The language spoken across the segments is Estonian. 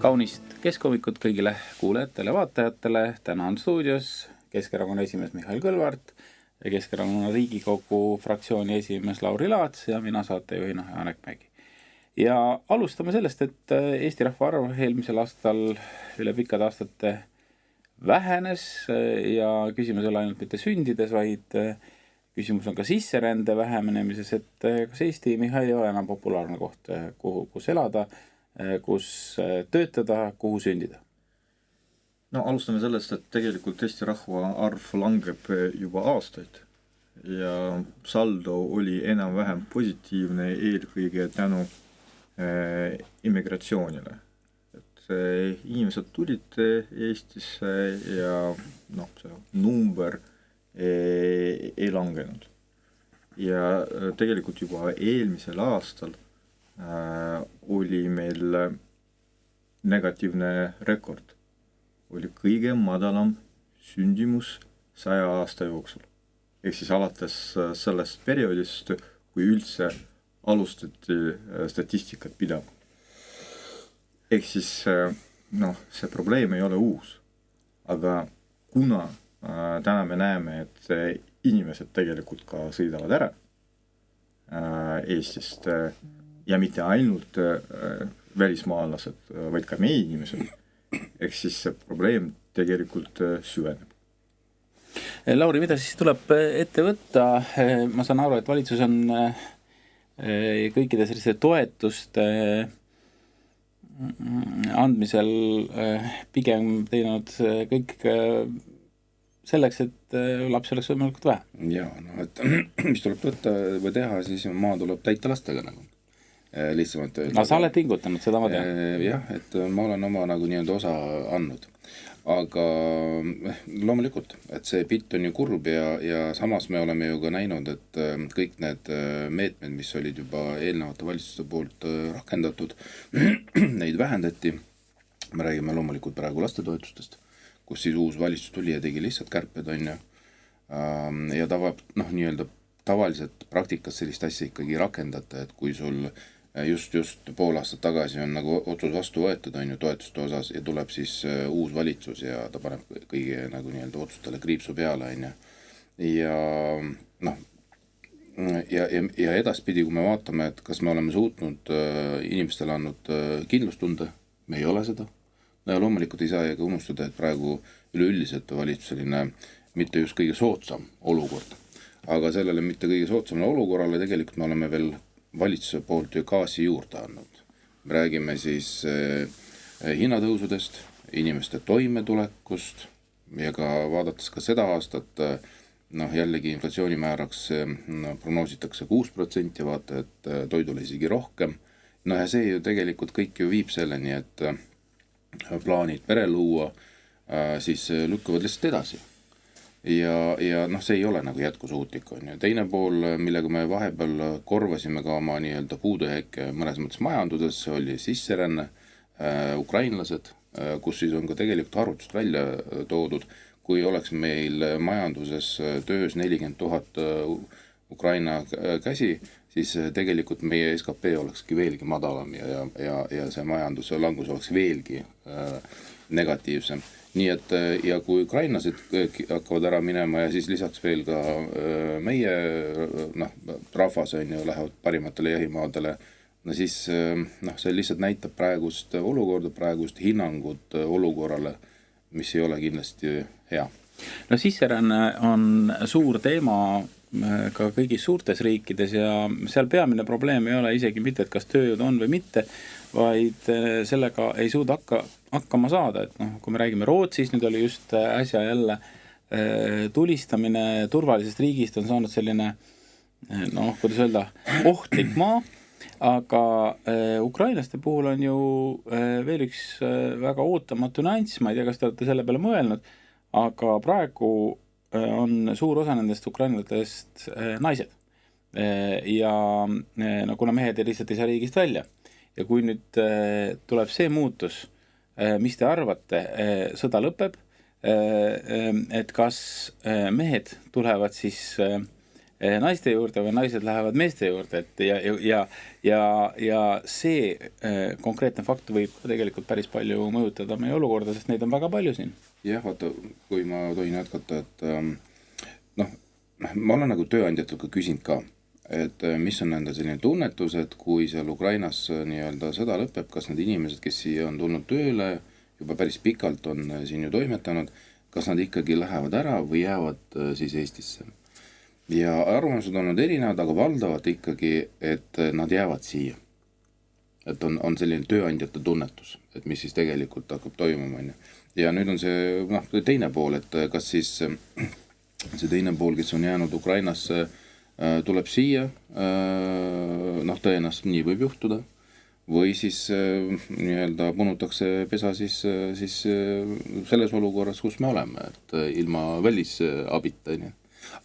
Kaunist keskhommikut kõigile kuulajatele ja vaatajatele. Täna on stuudios Keskerakonna esimees Mihhail Kõlvart ja Keskerakonna Riigikogu fraktsiooni esimees Lauri Laats ja mina saatejuhina Janek Mägi. Ja alustame sellest, et Eesti rahvaarv eelmisel aastal üle pikkade aastate vähenes ja küsimus ei ole ainult mitte sündides, vaid küsimus on ka sisserände vähemenemises, et kas Eesti, Mihhail, ei ole enam populaarne koht, kus elada, kus töötada, kuhu sündida? No alustame sellest, et tegelikult Eesti rahvaarv langeb juba aastaid ja saldo oli enam-vähem positiivne eelkõige tänu immigratsioonile. Et inimesed tulid Eestisse ja see number ei langenud. Ja tegelikult juba eelmisel aastal oli meil negatiivne rekord. Oli kõige madalam sündimus 100 aasta jooksul. Ehk siis alates sellest perioodist, kui üldse alustati statistikat pidama. Ehk siis see probleem ei ole uus. Aga kuna täna me näeme, et inimesed tegelikult ka sõidavad ära Eestist ja mitte ainult välismaalased, vaid ka meie inimesed, ehk siis see probleem tegelikult süveneb. Lauri, mida siis tuleb ette võtta? Ma saan aru, et valitsus on kõikide selliste toetuste andmisel pigem teinud kõik selleks, et lapsi oleks võimalikult vähe. Jaa, et mis tuleb võtta või teha, siis maa tuleb täita lastega nagu. Lihtsamalt öelda. Sa oled pingutanud, seda ma tean. Jah, et ma olen oma nagu nii-öelda osa andnud. Aga loomulikult, et see pilt on ju kurb ja samas me oleme ju ka näinud, et kõik need meetmed, mis olid juba eelnevate valitsuste poolt rakendatud, neid vähendati. Me räägime loomulikult praegu lastetoetustest, kus siis uus valitsus tuli ja tegi lihtsalt kärped on ju. Ja nii-öelda tavaliselt praktikas sellist asja ikkagi rakendata, et kui sul just pool aastat tagasi on nagu otsus vastu võetud on ju toetuste osas ja tuleb siis uus valitsus ja ta paneb kõige nagu nii-öelda otsustele kriipsu peale on ju. Ja edaspidi, kui me vaatame, et kas me oleme suutnud inimestele andnud kindlustunde, me ei ole seda. Ja loomulikult ei saa ka unustada, et praegu üleüldiselt valitsus selline mitte just kõige soodsam olukord, aga sellele mitte kõige soodsamale olukorrale tegelikult me oleme veel valitsuse poolt ju gaasi juurde andnud. Me räägime siis hinnatõusudest, inimeste toimetulekust ja ka vaadates ka seda aastat, jällegi inflatsioonimääraks prognoositakse 6% ja vaata, et toidule isegi rohkem. Ja see ju tegelikult kõik ju viib selleni, et plaanid pere luua, siis lükkuvad lihtsalt edasi. Ja see ei ole nagu jätkusuutlik on ju. Teine pool, millega me vahepeal korvasime ka oma nii-öelda puudujääke mõnes mõttes majanduses, oli sisseränne, ukrainlased, kus siis on ka tegelikult arvutust välja toodud, kui oleks meil majanduses töös 40 000 Ukraina käsi, siis tegelikult meie SKP olekski veelgi madalam ja see majanduse langus oleks veelgi negatiivsem. Nii et ja kui ukrainlased hakkavad ära minema ja siis lisaks veel ka meie rahvas on ju lähevad parimatele jahimaadele, siis see lihtsalt näitab praegust olukorda, praegust hinnangut olukorrale, mis ei ole kindlasti hea. No sisseränne on suur teema ka kõigis suurtes riikides ja seal peamine probleem ei ole isegi mitte, et kas tööjõud on või mitte, vaid sellega ei suuda hakkama saada. Et kui me räägime Rootsis, nüüd oli just äsja jälle tulistamine turvalisest riigist on saanud selline, kuidas öelda, ohtlik maa, aga ukrainlaste puhul on ju veel üks väga ootamatu nüanss, ma ei tea, kas te olete selle peale mõelnud, aga praegu on suur osa nendest ukrainlatest naised. Ja kuna mehed lihtsalt ei saa riigist välja. Ja kui nüüd tuleb see muutus, mis te arvate, sõda lõpeb, et kas mehed tulevad siis naiste juurde või naised lähevad meeste juurde, et ja see konkreetne fakt võib tegelikult päris palju mõjutada meie olukorda, sest neid on väga palju siin. Jah, vaata, kui ma tohin jätkata, et ma olen nagu tööandjatel ka küsinud ka, et mis on nende selline tunnetus, et kui seal Ukrainas nii-öelda sõda lõpeb, kas need inimesed, kes siia on tulnud tööle, juba päris pikalt on siin ju toimetanud, kas nad ikkagi lähevad ära või jäävad siis Eestisse. Ja arvamused on olnud erinevad, aga valdavalt ikkagi, et nad jäävad siia. Et on selline tööandjate tunnetus, et mis siis tegelikult hakkab toimuma. Ja nüüd on see teine pool, et kas siis see teine pool, kes on jäänud Ukrainasse, tuleb siia, tõenäoliselt nii võib juhtuda, või siis nii-öelda punutakse pesa siis selles olukorras, kus me oleme, et ilma välisabita.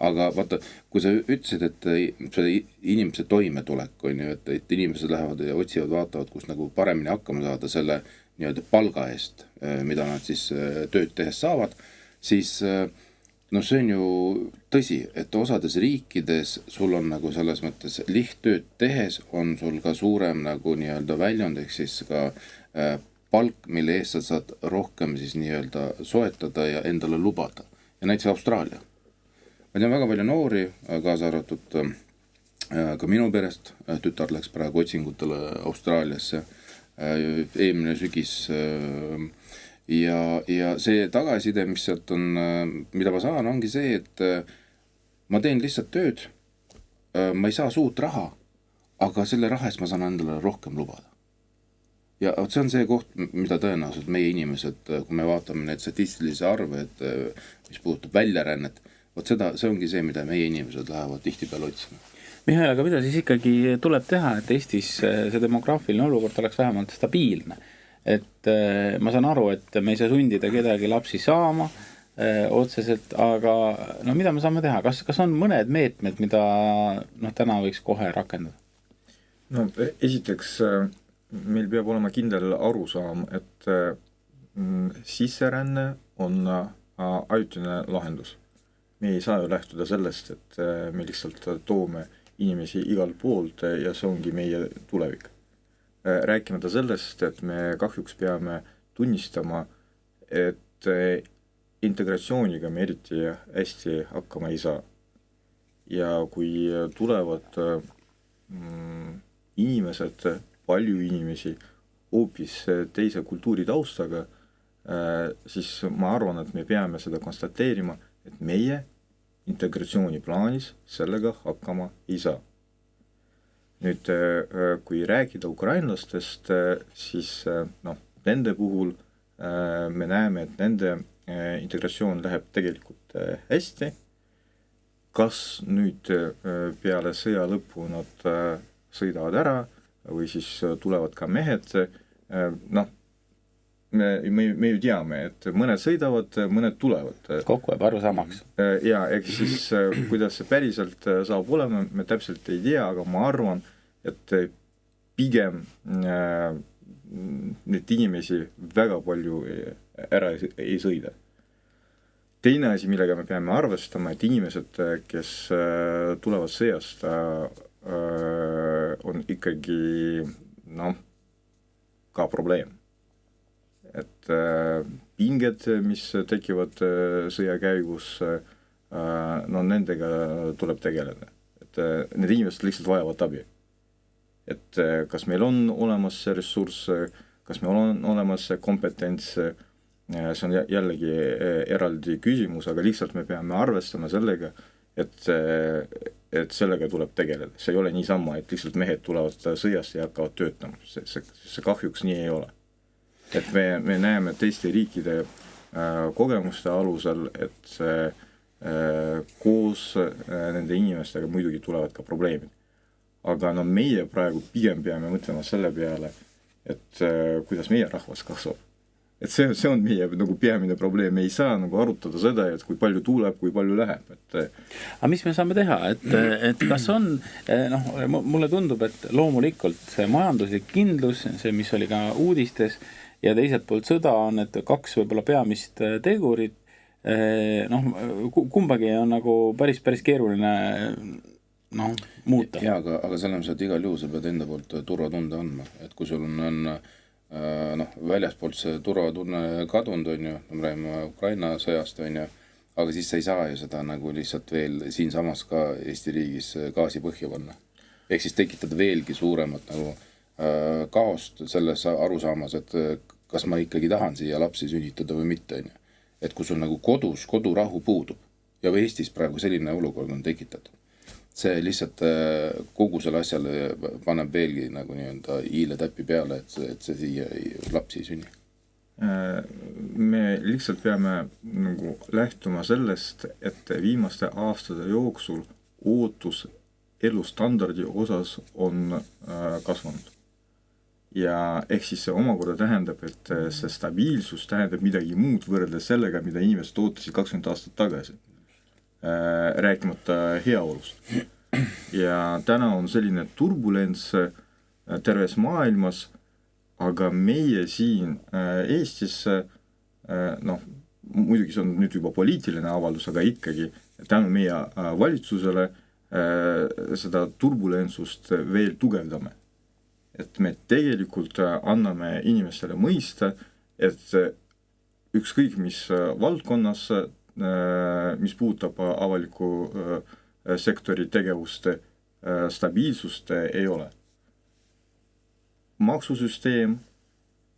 Aga vaata, kui sa ütlesid, et see inimese toimetulek on ju, et inimesed lähevad ja otsivad, vaatavad, kus nagu paremini hakkama saada selle nii-öelda palga eest, mida nad siis tööd tehes saavad, siis see on ju tõsi, et osades riikides sul on nagu selles mõttes lihttööd tehes on sul ka suurem nagu nii-öelda väljund, ehk siis ka palk, mille eest sa saad rohkem siis nii-öelda soetada ja endale lubada. Ja näiteks Austraalia. Ma tean väga palju noori, kaasa arvatud ka minu perest, tütar läks praegu otsingutele Austraaliasse, eelmine sügis ja see tagasiside, mis sealt on, mida ma saan, ongi see, et ma teen lihtsalt tööd, ma ei saa suurt raha, aga selle raha eest ma saan endale rohkem lubada. Ja see on see koht, mida tõenäoliselt meie inimesed, kui me vaatame neid statistilisi arve, et mis puudutab väljarännet, see ongi see, mida meie inimesed lähevad tihtipeale otsima. Mihhail, aga mida siis ikkagi tuleb teha, et Eestis see demograafiline olukord oleks vähemalt stabiilne? Et ma saan aru, et me ei saa sundida kedagi lapsi saama otseselt, aga mida me saame teha? Kas on mõned meetmed, mida täna võiks kohe rakendada? Esiteks meil peab olema kindel arusaam, et sisseränne on ajutine lahendus. Me ei saa ju lähtuda sellest, et me lihtsalt toome inimesi igalt poolt ja see ongi meie tulevik. Rääkimata sellest, et me kahjuks peame tunnistama, et integratsiooniga me eriti hästi hakkama ei saa. Ja kui tulevad inimesed, palju inimesi, hoopis teise kultuuritaustaga, siis ma arvan, et me peame seda konstateerima, et meie integratsiooniplaanis sellega hakkama ei saa. Nüüd, kui rääkida ukrainlastest, siis nende puhul me näeme, et nende integratsioon läheb tegelikult hästi. Kas nüüd peale sõja lõppu nad sõidavad ära või siis tulevad ka mehed, me ju teame, et mõned sõidavad, mõned tulevad. Kokku jääb arusaamaks. Ja siis kuidas see päriselt saab olema, me täpselt ei tea, aga ma arvan, et pigem need inimesi väga palju ära ei sõida. Teine asi, millega me peame arvestama, et inimesed, kes tulevad sõjast, on ikkagi ka probleem. Et pinged, mis tekivad sõja käigus, nendega tuleb tegeleda. Et need inimesed lihtsalt vajavad abi. Et kas meil on olemas see ressurss, kas meil on olemas see kompetents, see on jällegi eraldi küsimus, aga lihtsalt me peame arvestama sellega, et sellega tuleb tegeleda. See ei ole niisama, et lihtsalt mehed tulevad sõjast ja hakkavad töötama. See kahjuks nii ei ole. Et me näeme teiste riikide kogemuste alusel, et koos nende inimestega muidugi tulevad ka probleemid. Aga meie praegu pigem peame mõtlema selle peale, et kuidas meie rahvas kasvab. Et see on meie peamine probleem. Me ei saa arutada seda, et kui palju tuleb, kui palju läheb. Aga mis me saame teha? Et kas on, mulle tundub, et loomulikult see majanduslik kindlus, see, mis oli ka uudistes, ja teiselt poolt sõda on, et kaks võib-olla peamist tegurit, noh, kumbagi on nagu päris keeruline noh, muuta. Jaa, aga selles mõttes, et igal juhul sa pead enda poolt turvatunde andma, et kui sul on noh, väljaspoolt see turvatunne kadunud, on ju, me räägime Ukraina sõjast, on ju, aga siis sa ei saa ju seda nagu lihtsalt veel siinsamas ka Eesti riigis gaasi põhja panna. Ehk siis tekitada veelgi suuremat nagu kaost selles arusaamas, et kas ma ikkagi tahan siia lapsi sünnitada või mitte, on ju. Et kui sul nagu kodurahu puudub ja Eestis praegu selline olukord on tekitatud, see lihtsalt kogu selle asjale paneb veelgi nagu nii-öelda hiile täppi peale, et see siia lapsi ei sünni. Me lihtsalt peame nagu lähtuma sellest, et viimaste aastate jooksul ootus elustandardi osas on kasvanud. Ja ehk siis see omakorda tähendab, et see stabiilsus tähendab midagi muud võrreldes sellega, mida inimesed ootasid 20 aastat tagasi. Rääkimata heaolust. Ja täna on selline turbulents terves maailmas, aga meie siin Eestis, noh, muidugi see on nüüd juba poliitiline avaldus, aga ikkagi tänu meie valitsusele seda turbulentsust veel tugevdame. Et me tegelikult anname inimestele mõista, et ükskõik mis valdkonnas, mis puudutab avaliku sektori tegevuste stabiilsust ei ole. Maksusüsteem,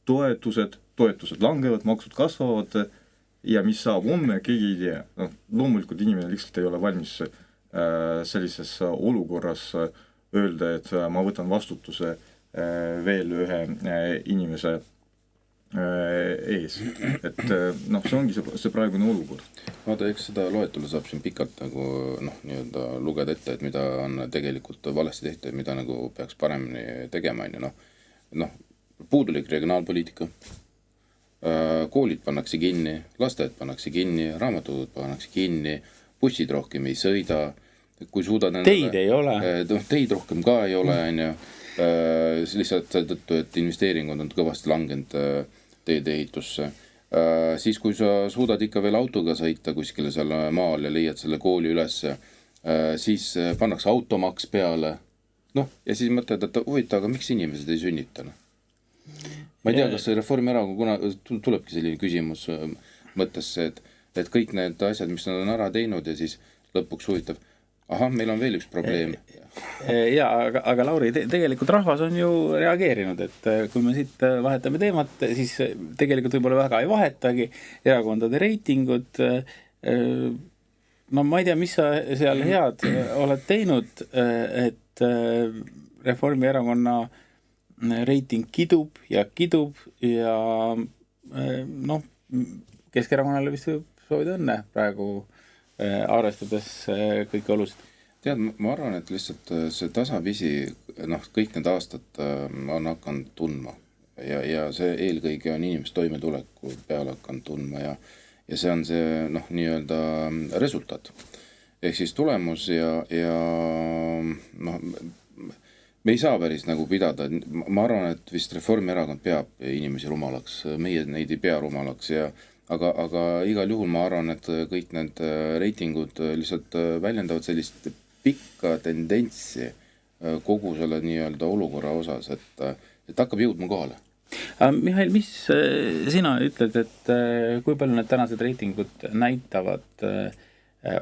toetused langevad, maksud kasvavad ja mis saab homme, keegi ei tea. No, loomulikult inimene lihtsalt ei ole valmis sellises olukorras öelda, et ma võtan vastutuse veel ühe inimese ees. Et noh, see ongi see praegune olukord. Vaata, eks seda loetelu saab siin pikalt nagu noh, nii-öelda lugeda ette, et mida on tegelikult valesti tehtud, mida nagu peaks paremini tegema, on ju, noh, puudulik regionaalpoliitika, koolid pannakse kinni, lasteaed pannakse kinni, raamatud pannakse kinni, bussid rohkem ei sõida, kui suudad teid ei ole. Teid rohkem ka ei ole, on ju, lihtsalt tõttu, et investeeringud on kõvasti langenud teede ehitusse. Siis, kui sa suudad ikka veel autoga sõita kuskile seal maal ja leiad selle kooli üles, siis pannakse automaks peale. Noh, ja siis mõtled, et huvita, aga miks inimesed ei sünnita? Ma ei tea, kas see Reformierakond kuna tulebki selline küsimus mõttesse, et kõik need asjad, mis nad on ära teinud ja siis lõpuks huvitav, meil on veel üks probleem. Ja, aga Lauri, tegelikult rahvas on ju reageerinud, et kui me siit vahetame teemat, siis tegelikult võib-olla väga ei vahetagi erakondade reitingud. No ma ei tea, mis sa seal head oled teinud, et Reformierakonna reiting kidub ja noh, Keskerakonnale vist võib soovida õnne praegu arvestades kõiki olusid. Tead, ma arvan, et lihtsalt see tasapisi, noh, kõik need aastad on hakanud tundma ja see eelkõige on inimest toimetuleku peale hakanud tundma ja see on see, noh, nii-öelda resultaat. Ehk siis tulemus ja noh, me ei saa päris nagu pidada, ma arvan, et vist Reformierakond peab inimesi rumalaks, meie neid ei pea rumalaks aga igal juhul ma arvan, et kõik need reitingud lihtsalt väljendavad sellist pikka tendentsi kogu selle nii-öelda olukorra osas, et hakkab jõudma kohale. Mihhail, mis sina ütled, et kui palju need tänased reitingud näitavad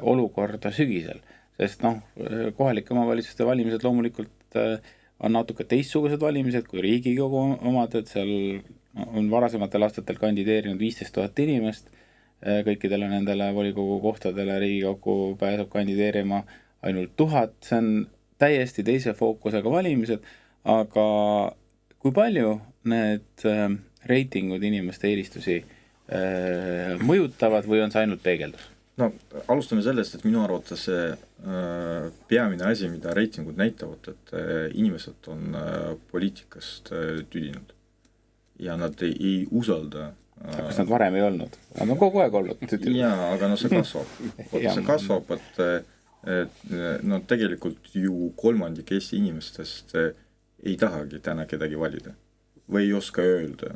olukorda sügisel? Sest noh, kohalike omavalitsuste valimised loomulikult on natuke teistsugused valimised kui Riigikogu omad, et seal on varasematel aastatel kandideerinud 15 000 inimest, kõikidele nendele volikogu kohtadele Riigikogu pääseb kandideerima ainult 1000, see on täiesti teise fookusega valimised, aga kui palju need reitingud inimeste eelistusi mõjutavad või on see ainult peegeldus? No, alustame sellest, et minu arvates see peamine asi, mida reitingud näitavad, et inimesed on poliitikast tüdinud ja nad ei usalda. Kas nad varem ei olnud? Nad on kogu aeg olnud. Jaa, aga no see kasvab. See kasvab, et no tegelikult ju kolmandik Eesti inimestest ei tahagi täna kedagi valida või ei oska öelda,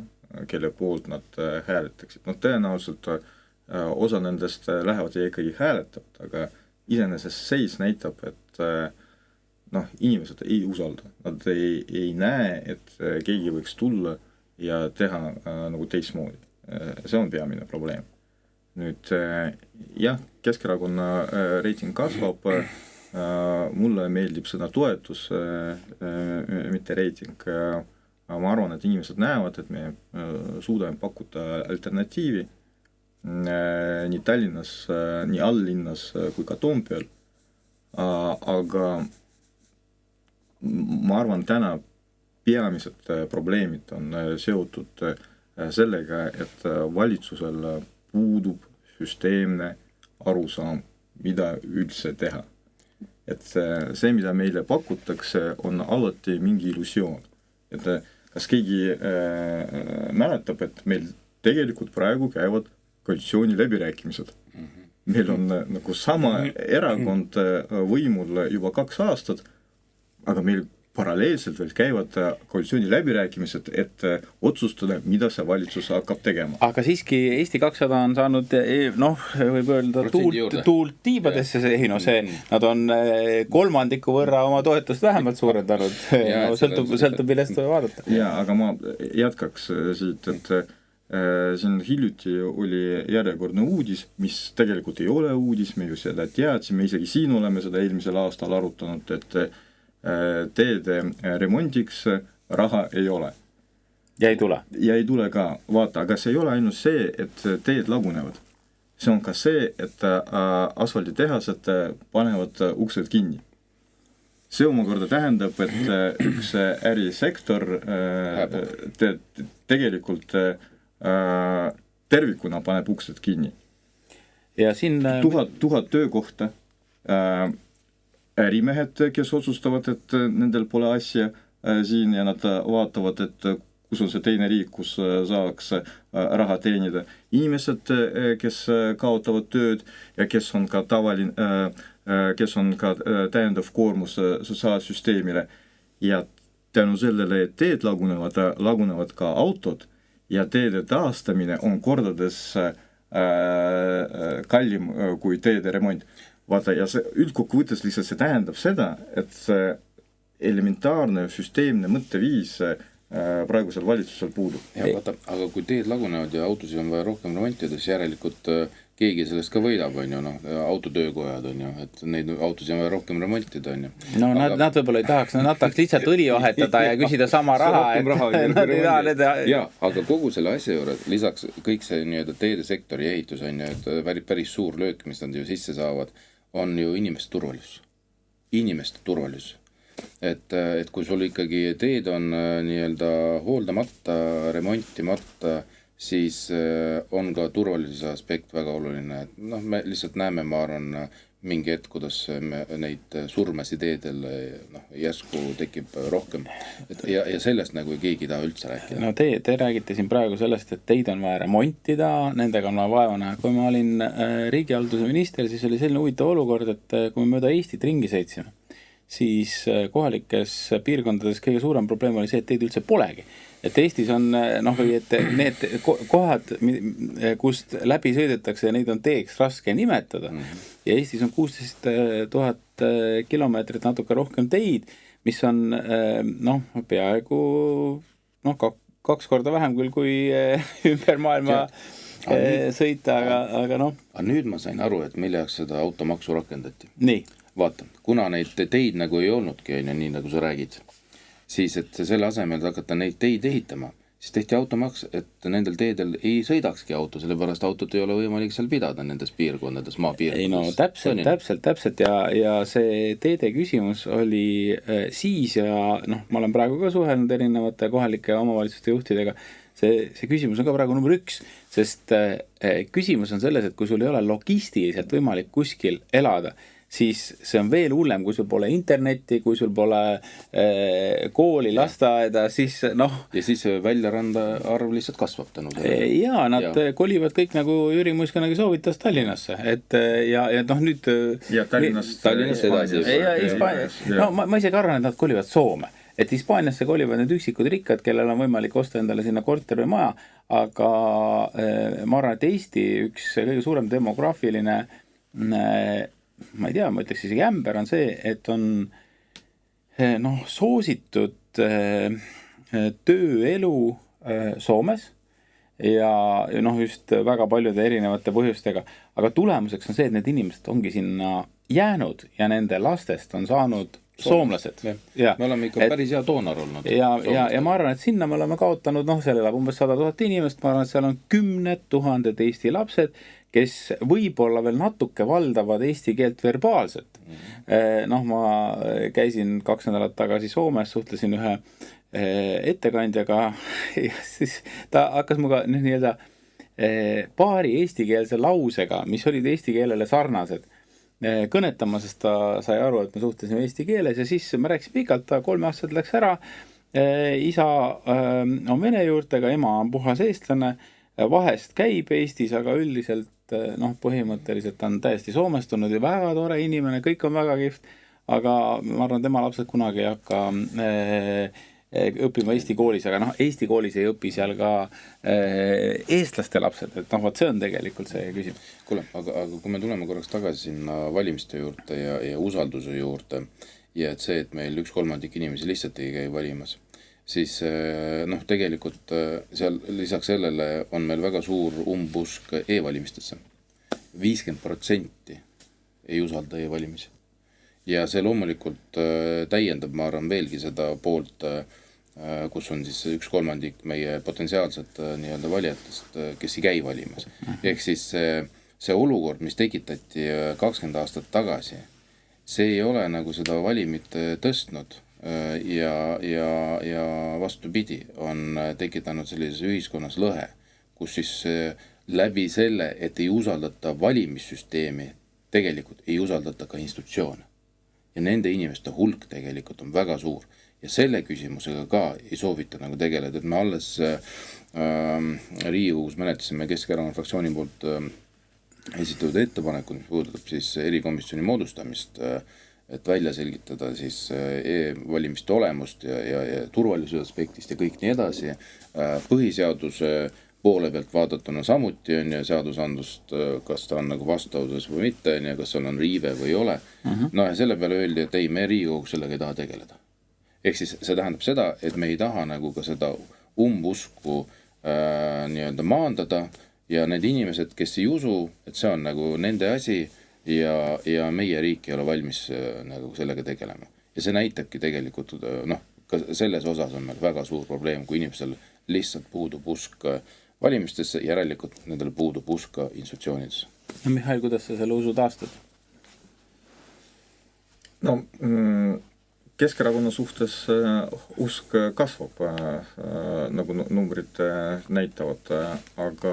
kelle poolt nad hääletaksid. No tõenäoliselt osa nendest lähevad ja ikkagi hääletavad, aga iseenesest seis näitab, et inimesed ei usalda, nad ei näe, et keegi võiks tulla ja teha nagu teistmoodi. See on peamine probleem. Nüüd jah, Keskerakonna reiting kasvab, mulle meeldib sõna toetus, mitte reiting. Ma arvan, et inimesed näevad, et me suudame pakkuda alternatiivi nii Tallinnas, nii alllinnas kui ka Toompeal, aga ma arvan, täna peamised probleemid on seotud sellega, et valitsusel puudub süsteemne arusaam, mida üldse teha. Et see, mida meile pakutakse, on alati mingi illusioon. Et kas keegi mäletab, et meil tegelikult praegu käivad koalitsiooni läbirääkimised. Meil on nagu sama erakond võimul juba 2 aastat, aga meil paralleelselt veel käivad koalitsiooni läbirääkimised, et otsustada, mida see valitsus hakkab tegema. Aga siiski Eesti 200 on saanud, võib öelda, tuult tiibadesse nad on 3% võrra oma toetust vähemalt suurendanud. Sõltub millest vaadata. Ja, aga ma jätkaks siit, et siin hiljuti oli järjekordne uudis, mis tegelikult ei ole uudis, me ju seda teadsime, isegi siin oleme seda eelmisel aastal arutanud, et teede remondiks raha ei ole. Ja ei tule. Ja ei tule ka. Vaata, aga see ei ole ainult see, et teed lagunevad. See on ka see, et asfalditehased panevad uksed kinni. See omakorda tähendab, et üks ärisektor tegelikult tervikuna paneb uksed kinni. Ja siin 1000 töökohta, ärimehed, kes otsustavad, et nendel pole asja siin ja nad vaatavad, et kus on see teine riik, kus saaks raha teenida. Inimesed, kes kaotavad tööd ja kes on ka täiendav koormus sotsiaalsüsteemile. Ja tänu sellele, et teed lagunevad ka autod ja teede taastamine on kordades kallim kui teede remont. Vaata, ja see üldkokkuvõttes lihtsalt see tähendab seda, et see elementaarne süsteemne mõtteviis praegusel valitsusel puudub. Ja, vaata, aga kui teed lagunevad ja autosid on vaja rohkem remontida, siis järelikult keegi sellest ka võidab, autotöökojad, et neid autosid on vaja rohkem remontida. No aga nad võib-olla ei tahaks, nad tahaks lihtsalt õli vahetada ja küsida sama raha. Ja, aga kogu selle asja juures, lisaks kõik see teedesektori ehitus on päris suur löök, mis nad ju sisse saavad, on ju inimeste turvalisus. Et kui sul ikkagi teed on hooldamata, remontimata, siis on ka turvalisuse aspekt väga oluline. Et me lihtsalt näeme, ma arvan, mingi hetk, kuidas neid surmasi teedel järsku tekib rohkem. Ja sellest nagu keegi ei taha üldse rääkida. No te räägite siin praegu sellest, et teid on vaja remontida, nendega on vaeva näha. Kui ma olin riigihalduse minister, siis oli selline huvitav olukord, et kui me mööda Eestit ringi sõitsime, siis kohalikes piirkondades kõige suurem probleem oli see, et teid üldse polegi. Et Eestis on, et need kohad, kust läbi sõidetakse, neid on teeks raske nimetada. Ja Eestis on 16 000 kilomeetrit natuke rohkem teid, mis on peaaegu 2 korda vähem küll kui ümber maailma sõita, aga . Aga nüüd ma sain aru, et mille jaoks seda automaksu rakendati. Nii. Vaata, kuna neid teid nagu ei olnudki, nii nagu sa räägid, siis et selle asemel hakata neid teid ehitama, siis tehti automaks, et nendel teedel ei sõidakski auto, sellepärast autot ei ole võimalik seal pidada nendes piirkondades, maapiirkondades. Ei täpselt ja see teede küsimus oli siis ja ma olen praegu ka suhelnud erinevate kohalike omavalitsuste juhtidega, see küsimus on ka praegu number 1, sest küsimus on selles, et kui sul ei ole logistiliselt võimalik kuskil elada, siis see on veel hullem, kui sul pole internetti, kui sul pole kooli, lasteaeda, siis Ja siis väljaranda arv lihtsalt kasvab tänu sellele. Ja nad kolivad kõik nagu Jüri Muiskanagi soovitas Tallinnasse, et ja nüüd ja Tallinnast edasi. Ma isegi arvan, et nad kolivad Soome. et Hispaaniasse kolivad need üksikud rikkad, kellel on võimalik osta endale sinna korter või maja, aga ma arvan, et Eesti üks kõige suurem demograafiline, ma ei tea, ma ütleks isegi ämber on see, et on soositud tööelu Soomes ja just väga paljude erinevate põhjustega, aga tulemuseks on see, et need inimesed ongi sinna jäänud ja nende lastest on saanud soomlased. Ja, me oleme ikka päris hea doonor olnud. Ja ma arvan, et sinna me oleme kaotanud, seal elab umbes 100 000 inimest, ma arvan, et seal on 10 000 Eesti lapsed, kes võib-olla veel natuke valdavad eesti keelt verbaalselt. Ma käisin 2 nädalat tagasi Soomes, suhtlesin ühe ettekandjaga ja siis ta hakkas muga paari eestikeelse lausega, mis olid eesti keelele sarnased, kõnetama, sest ta sai aru, et me suhtlesime eesti keeles ja siis me rääkisime pikalt, ta 3-aastaselt läks ära, isa on vene juurtega, ema on puhas eestlane, vahest käib Eestis, aga üldiselt põhimõtteliselt on täiesti soomestunud ja väga tore inimene, kõik on väga kihvt, aga ma arvan, tema lapsed kunagi ei hakka õppima Eesti koolis, aga Eesti koolis ei õpi seal ka eestlaste lapsed, et vot see on tegelikult see küsimus. Kuule, aga kui me tuleme korraks tagasi sinna valimiste juurde ja usalduse juurde ja et see, et meil 1/3 inimesi lihtsalt ei käi valimas, siis tegelikult seal lisaks sellele on meil väga suur umbusk e-valimistesse. 50% ei usalda e-valimisi. Ja see loomulikult täiendab, ma arvan, veelgi seda poolt, kus on siis 1/3 meie potentsiaalset valijatest, kes ei käi valimas. Ehk siis see olukord, mis tekitati 20 aastat tagasi, see ei ole nagu seda valimit tõstnud ja vastupidi on tekitanud sellises ühiskonnas lõhe, kus siis läbi selle, et ei usaldata valimissüsteemi, tegelikult ei usaldata ka institutsioone. Ja nende inimeste hulk tegelikult on väga suur. Ja selle küsimusega ka ei soovita nagu tegeleda, et me alles Riigikogus menetlesime Keskerakonna fraktsiooni poolt esitatud ettepanekud, mis puudutab siis erikomisjoni moodustamist, et välja selgitada siis e-valimiste olemust ja turvalisuse aspektist ja kõik nii edasi. Põhiseaduse poole pealt vaadatuna samuti on ja seadusandlust, kas ta on nagu vastavuses või mitte, ja kas seal on riive või ei ole. Ja selle peale öeldi, et ei, me Riigikogu sellega ei taha tegeleda. Ehk siis see tähendab seda, et me ei taha nagu ka seda umbusku maandada ja need inimesed, kes ei usu, et see on nagu nende asi ja meie riik ei ole valmis nagu sellega tegelema. Ja see näitabki tegelikult, ka selles osas on meil väga suur probleem, kui inimesel lihtsalt puudub usk valimistesse, järelikult nendel puudub usk ka institutsioonidesse. Mihhail, kuidas sa selle usu taastad? Keskerakonna suhtes usk kasvab, nagu numbrid näitavad, aga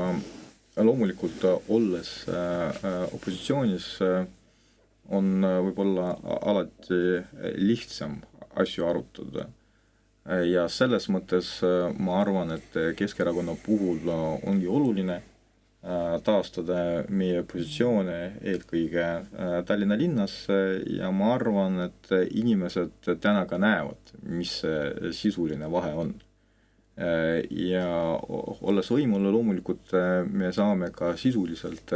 loomulikult olles opositsioonis on võib-olla alati lihtsam asju arutada. Ja selles mõttes ma arvan, et Keskerakonna puhul ongi oluline taastada meie positsioone eelkõige Tallinna linnas ja ma arvan, et inimesed täna ka näevad, mis see sisuline vahe on. Ja olles võimul loomulikult me saame ka sisuliselt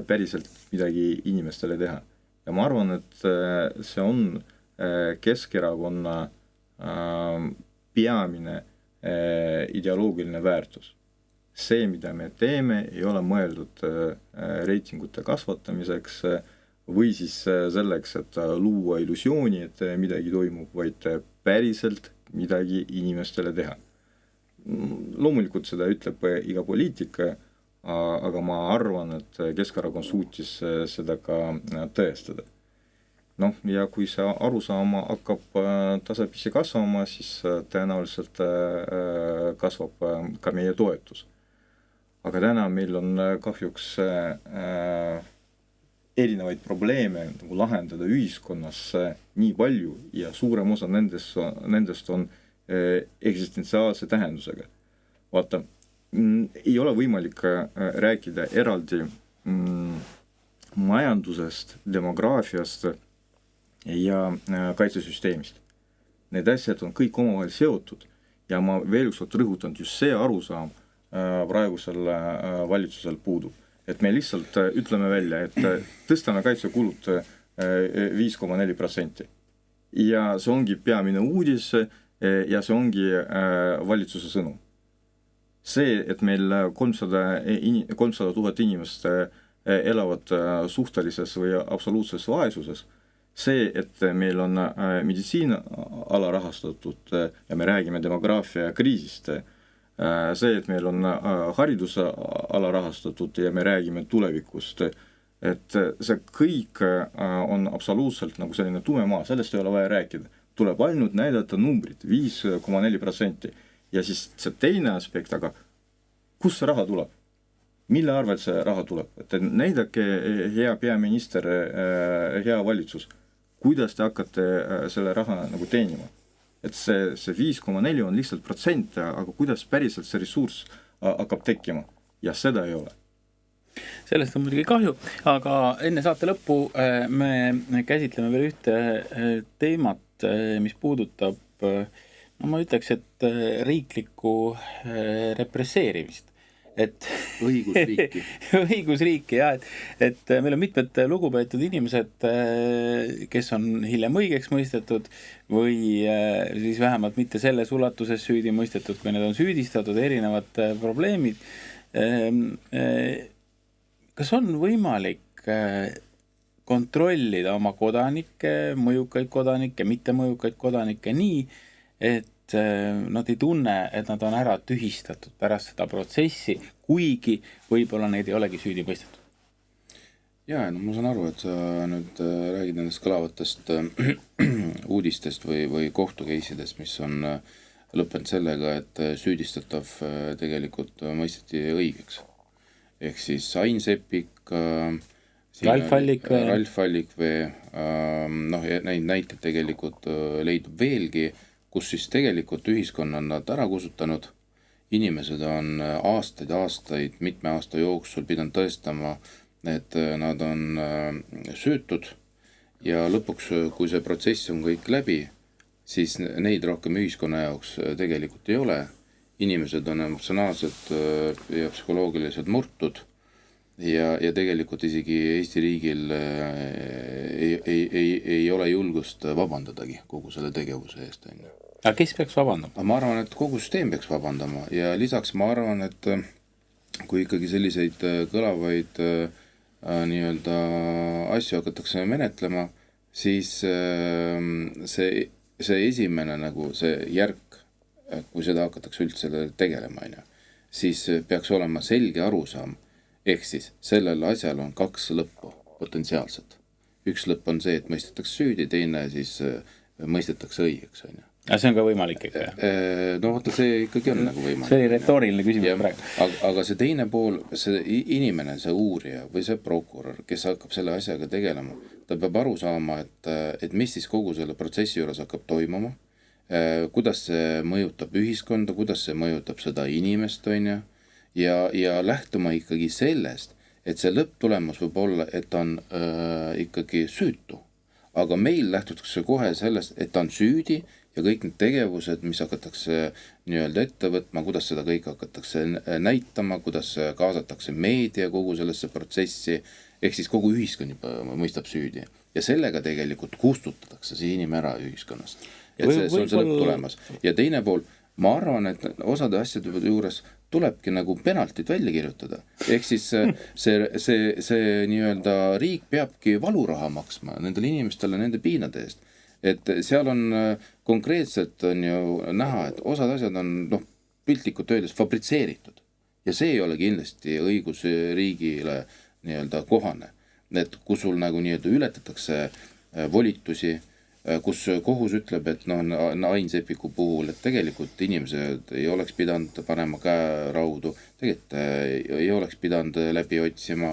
päriselt midagi inimestele teha. Ja ma arvan, et see on Keskerakonna peamine ideoloogiline väärtus. See, mida me teeme, ei ole mõeldud reitingute kasvatamiseks või siis selleks, et luua illusiooni, et midagi toimub, vaid päriselt midagi inimestele teha. Loomulikult seda ütleb iga poliitika, aga ma arvan, et Keskerakond suutis seda ka tõestada. Ja kui see arusaama hakkab tasapisi kasvama, siis tõenäoliselt kasvab ka meie toetus. Aga täna meil on kahjuks erinevaid probleeme nagu lahendada ühiskonnas nii palju ja suurem osa nendest on eksistentsiaalse tähendusega. Vaata, ei ole võimalik rääkida eraldi majandusest, demograafiast ja kaitsesüsteemist. need asjad on kõik omavahel seotud ja ma veel ükskord rõhutan, just see arusaam praegusel valitsusel puudub. Et me lihtsalt ütleme välja, et tõstame kaitsekulud 5,4%. Ja see ongi peamine uudis ja see ongi valitsuse sõnum. See, et meil 300 000 inimest elavad suhtelises või absoluutses vaesuses, see, et meil on meditsiin alarahastatud ja me räägime demograafia kriisist, see, et meil on haridus alarahastatud ja me räägime tulevikust, et see kõik on absoluutselt nagu selline tume maa, sellest ei ole vaja rääkida. Tuleb ainult näidata numbrid, 5,4%. Ja siis see teine aspekt, aga kus see raha tuleb? Mille arvelt see raha tuleb? Et näidake, hea peaminister, hea valitsus, kuidas te hakkate selle raha nagu teenima? Et see 5,4 on lihtsalt protsent, aga kuidas päriselt see ressurss hakkab tekkima? Ja seda ei ole. Sellest on muidugi kahju, aga enne saate lõppu me käsitleme veel ühte teemat, mis puudutab, no ma ütleks, et riiklikku represseerimist. Et õigusriiki. õigusriiki, jah, et meil on mitmed lugupeetud inimesed, kes on hiljem õigeks mõistetud või siis vähemalt mitte selles ulatuses süüdi mõistetud, kui need on süüdistatud, erinevad probleemid. Kas on võimalik kontrollida oma kodanikke, mõjukaid kodanikke, mitte mõjukaid kodanikke nii, et nad ei tunne, et nad on ära tühistatud pärast seda protsessi, kuigi võib-olla neid ei olegi süüdi mõistetud? Jaa, no ma saan aru, et sa nüüd räägid nendest kõlavatest uudistest või kohtukeisidest, mis on lõppenud sellega, et süüdistatav tegelikult mõisteti õigeks. Ehk siis Ain Seppik, Ralf Allikvee, neid näiteid tegelikult leidub veelgi, kus siis tegelikult ühiskonna on nad ära kusutanud. Inimesed on aastaid, mitme aasta jooksul pidanud tõestama, et nad on süütud ja lõpuks, kui see protsess on kõik läbi, siis neid rohkem ühiskonna jaoks tegelikult ei ole. Inimesed on emotsionaalselt ja psühholoogiliselt murtud ja tegelikult isegi Eesti riigil ei ole julgust vabandadagi kogu selle tegevuse eest. Aga kes peaks vabandama? Ma arvan, et kogu süsteem peaks vabandama ja lisaks ma arvan, et kui ikkagi selliseid kõlavaid nii-öelda asju hakatakse menetlema, siis see esimene nagu see järk, kui seda hakatakse üldse tegelema, siis peaks olema selge arusaam, ehk siis sellel asjal on 2 lõppu potentsiaalselt. Üks lõpp on see, et mõistetakse süüdi, teine siis mõistetakse õigeks. Ja see on ka võimalik ikka? No vaata, see ikkagi on nagu võimalik. See oli retooriline küsimus praegu. Aga see teine pool, see inimene, see uurija või see prokurör, kes hakkab selle asjaga tegelema, ta peab aru saama, et mis siis kogu selle protsessi juures hakkab toimuma, kuidas see mõjutab ühiskonda, kuidas see mõjutab seda inimest, ja lähtuma ikkagi sellest, et see lõpptulemus võib olla, et ta on ikkagi süütu. Aga meil lähtutakse kohe sellest, et ta on süüdi ja kõik need tegevused, mis hakatakse nii-öelda ette võtma, kuidas seda kõik hakatakse näitama, kuidas kaasatakse meedia kogu sellesse protsessi, ehk siis kogu ühiskond juba mõistab süüdi. Ja sellega tegelikult kustutatakse see inimene ära ühiskonnast. Et see on see lõpptulemas. Ja teine pool, ma arvan, et osade asjade juures tulebki nagu penaltid välja kirjutada. Ehk siis see nii-öelda riik peabki valuraha maksma nendele inimestele nende piinade eest. Et seal on konkreetselt on ju näha, et osad asjad on piltlikult öeldes fabritseeritud. Ja see ei ole kindlasti õigusriigile nii-öelda kohane. Et kus sul nagu nii-öelda ületatakse volitusi, kus kohus ütleb, et Ain Seppiku puhul, et tegelikult inimesed ei oleks pidanud panema käe raudu, tegelikult ei oleks pidanud läbi otsima,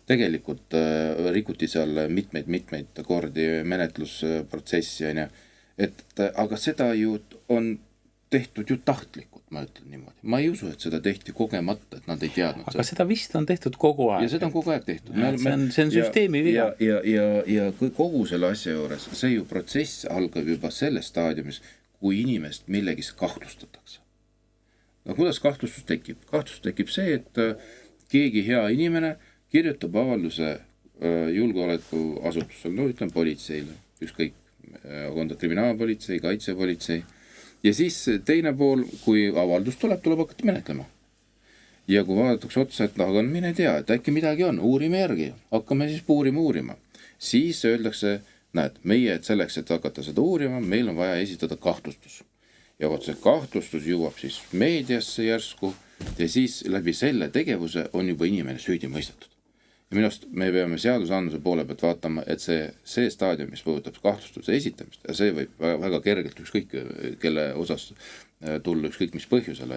tegelikult rikuti seal mitmeid kordi menetlusprotsessi, aga seda ju on tehtud ju tahtlikult. ma ütlen niimoodi. Ma ei usu, et seda tehti kogemata, et nad ei teadnud aga seda vist on tehtud kogu aeg. Ja seda on kogu aeg tehtud. See on süsteemi viga. Ja kui kogu selle asja juures, see ju protsess algab juba selles staadiumis, kui inimest millegis kahtlustatakse. No kuidas kahtlustus tekib? Kahtlustus tekib see, et keegi hea inimene kirjutab avalduse julgeolekuasutusel, no ütleme politseile, ükskõik, on ta kriminaalpolitsei, kaitsepolitsei, ja siis teine pool, kui avaldus tuleb hakata menetlema. Ja kui vaadatakse otsa, et aga mine tea, et äkki midagi on, uurime järgi, hakkame siis uurima. Siis öeldakse, näed, meie, et selleks, et hakata seda uurima, meil on vaja esitada kahtlustus. Ja vaat see kahtlustus jõuab siis meediasse järsku ja siis läbi selle tegevuse on juba inimene süüdi mõistetud. Ja minust me peame seadusandluse poole pealt vaatama, et see staadium, mis puudutab kahtlustuse esitamist, ja see võib väga kergelt ükskõik kelle osas tulla ükskõik mis põhjusel,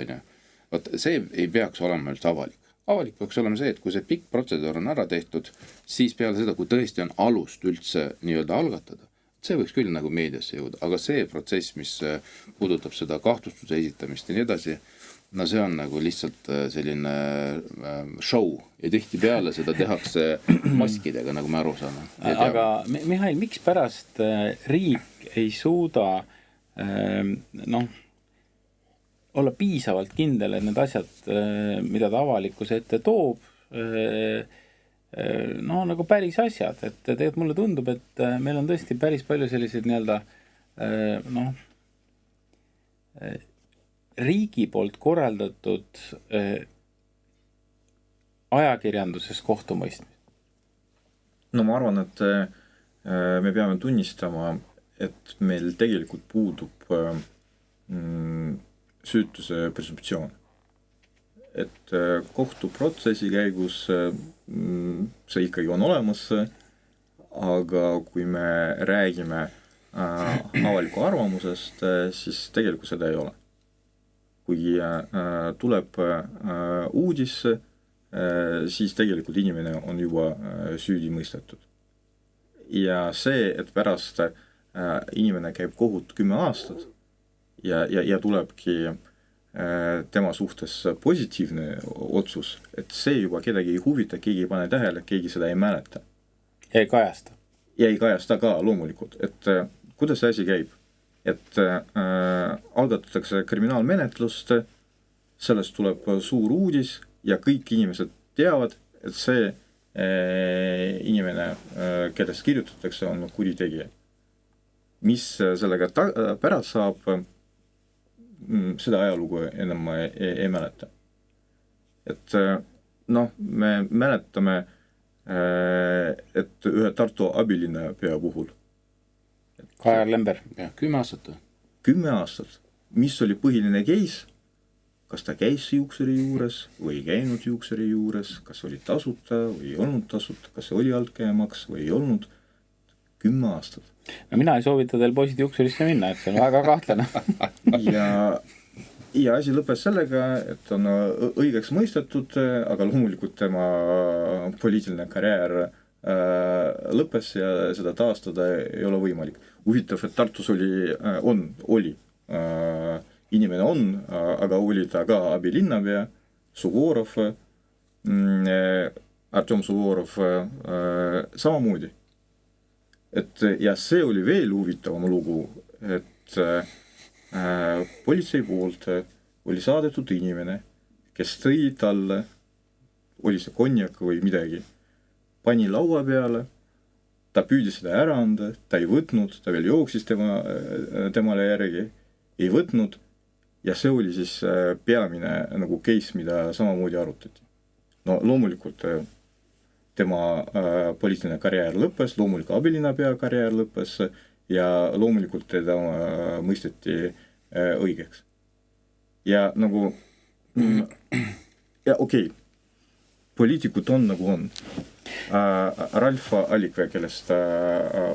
vaat see ei peaks olema üldse avalik. Avalik peaks olema see, et kui see pikk protseduur on ära tehtud, siis peale seda, kui tõesti on alust üldse nii-öelda algatada, see võiks küll nagu meediasse jõuda, aga see protsess, mis puudutab seda kahtlustuse esitamist ja nii edasi, no see on nagu lihtsalt selline show ja tihti peale seda tehakse maskidega, nagu me aru saame. Aga Mihhail, miks pärast riik ei suuda olla piisavalt kindel, et need asjad, mida ta avalikkuse ette toob, nagu päris asjad, et tegelikult mulle tundub, et meil on tõesti päris palju selliseid nii-öelda riigi poolt korraldatud ajakirjanduses kohtumõistmist. No ma arvan, et me peame tunnistama, et meil tegelikult puudub süütuse presumptsioon. Et kohtuprotsessi käigus see ikkagi on olemas, aga kui me räägime avaliku arvamusest, siis tegelikult seda ei ole. Kui tuleb uudis, siis tegelikult inimene on juba süüdi mõistetud. Ja see, et pärast inimene käib kohut 10 aastat ja tulebki tema suhtes positiivne otsus, et see juba kedagi ei huvita, keegi ei pane tähele, keegi seda ei mäleta. Ja ei kajasta. Ja ei kajasta ka loomulikult, et kuidas see asi käib? Et algatatakse kriminaalmenetlust, sellest tuleb suur uudis ja kõik inimesed teavad, et see inimene, kellest kirjutatakse, on kuritegija. Mis sellega pärast saab, seda ajalugu enam ei mäleta. Et me mäletame, et ühe Tartu abilinnapea puhul Kajar Lember. 10 aastat. 10 aastat. Mis oli põhiline case? Kas ta käis juukseri juures või ei käinud juukseri juures? Kas oli tasuta või ei olnud tasuta? Kas see oli altkäemaks või ei olnud? 10 aastat. No mina ei soovita teil poisid juukserisse minna, et see on väga kahtlane. ja asi lõppes sellega, et on õigeks mõistetud, aga loomulikult tema poliitiline karjäär lõppes ja seda taastada ei ole võimalik. Huvitav, et Tartus oli inimene on, aga oli ta ka abilinnapea, Suvorov, Artjom Suvorov samamoodi. Ja see oli veel huvitavam lugu, et politsei poolt oli saadetud inimene, kes tõi talle, oli see konjak või midagi, pani laua peale, ta püüdis seda ära anda, ta ei võtnud, ta veel jooksis temale järgi, ei võtnud, ja see oli siis peamine nagu case, mida samamoodi arutati. No loomulikult tema poliitiline karjäär lõppes, loomulikult abilinnapea karjäär lõppes ja loomulikult teda mõisteti õigeks. Ja nagu okei, poliitikud on nagu on. Ralf Allikvee, kellest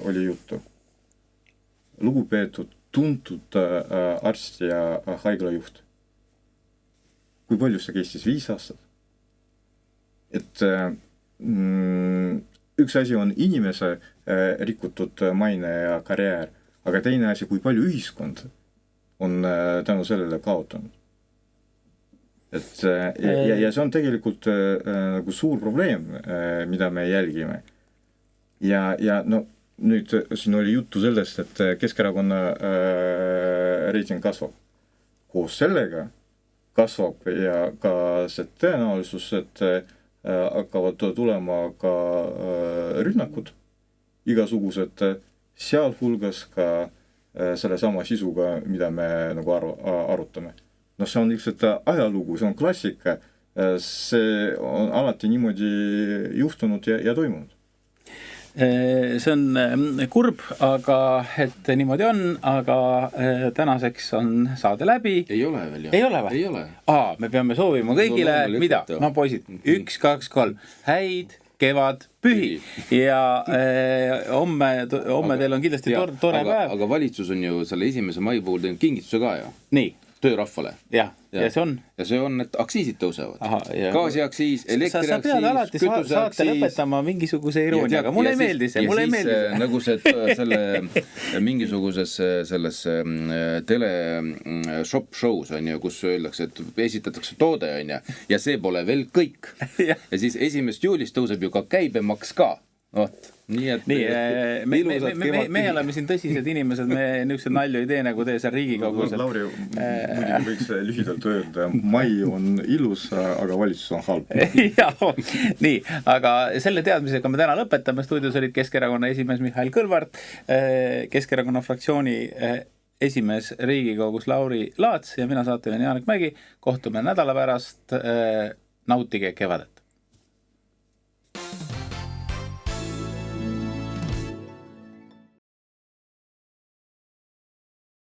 oli juttu. Lugupeetud, tuntud arst ja haiglajuht. Kui palju see kestis? 5 aastat? Et üks asi on inimese rikutud maine ja karjäär, aga teine asi, kui palju ühiskond on tänu sellele kaotanud. et ja see on tegelikult nagu suur probleem, mida me jälgime. Ja no nüüd siin oli juttu sellest, et Keskerakonna reiting kasvab. Koos sellega kasvab ja ka see tõenäosus, et hakkavad tulema ka rünnakud, igasugused, sealhulgas ka selle sama sisuga, mida me nagu arutame. No see on lihtsalt ajalugu, see on klassika, see on alati niimoodi juhtunud ja toimunud. See on kurb, aga et niimoodi on, aga tänaseks on saade läbi. Ei ole veel, jah. Ei ole või? Ei ole. Me peame soovima kõigile, No, mida? No poisid, 1, 2, 3, häid, kevad, pühi ja homme teil on kindlasti tore päev. Aga valitsus on ju selle 1. mai puhul teinud kingituse ka ju. Nii. Töörahvale. Ja see on? Ja see on, et aksiisid tõusevad. Gaasiaksiis, elektriaksiis, sa pead alati saate lõpetama mingisuguse irooniaga. Mulle ei meeldi see, mulle ei meeldi see. Nagu selle mingisuguses selles tele-shop shows on ju, kus öeldakse, et esitatakse toode on ju, ja see pole veel kõik. Ja siis 1. juulist tõuseb ju ka käibemaks ka. Nii, et me oleme siin tõsised inimesed, me niisugused nalju ei tee, nagu tee seal Riigikogus. Lauri, muidugi võiks lühidalt öelda, mai on ilus, aga valitsus on halb. Nii, aga selle teadmisega me täna lõpetame. Stuudios olid Keskerakonna esimees Mihhail Kõlvart, Keskerakonna fraktsiooni esimees Riigikogus Lauri Laats ja mina saatejuht Janek Mägi. Kohtume nädala pärast. Nautige kevadet.